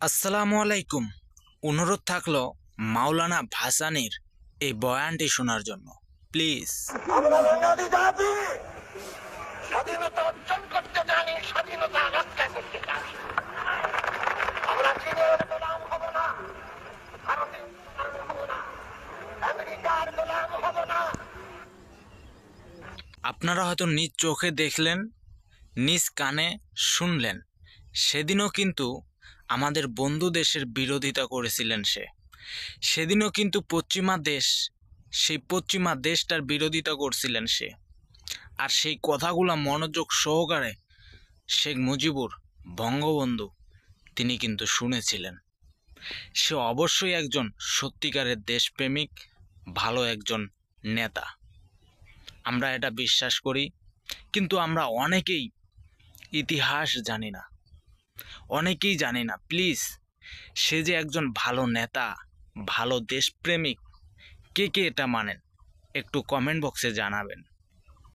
আসসালামু আলাইকুম। অনুরোধ থাকলো মাওলানা ভাসানীর এই বয়ানটি শোনার জন্য। প্লিজ। আমরা বাঙালি জাতি স্বাধীনতা অর্জন করতে জানি, স্বাধীনতা রক্ষা করতে জানি। আমরা চীনের গোলাম হব না, ভারতের গোলাম হব না, আমেরিকার গোলাম হব না। আপনারা হয়তো নিজ চোখে দেখলেন, নিজ কানে শুনলেন, সেদিনও কিন্তু আমাদের বন্ধু দেশের বিরোধিতা করেছিলেন সেদিনও কিন্তু সেই পশ্চিমা দেশটার বিরোধিতা করছিলেন সে। আর সেই কথাগুলো মনোযোগ সহকারে শেখ মুজিবুর বঙ্গবন্ধু তিনি কিন্তু শুনেছিলেন। সে অবশ্যই একজন সত্যিকারের দেশপ্রেমিক, ভালো একজন নেতা, আমরা এটা বিশ্বাস করি। কিন্তু আমরা অনেকেই ইতিহাস জানি না, অনেকেই জানি না। প্লিজ, সে যে একজন ভালো নেতা, ভালো দেশপ্রেমিক, কে কে এটা মানেন একটু কমেন্ট বক্সে জানাবেন।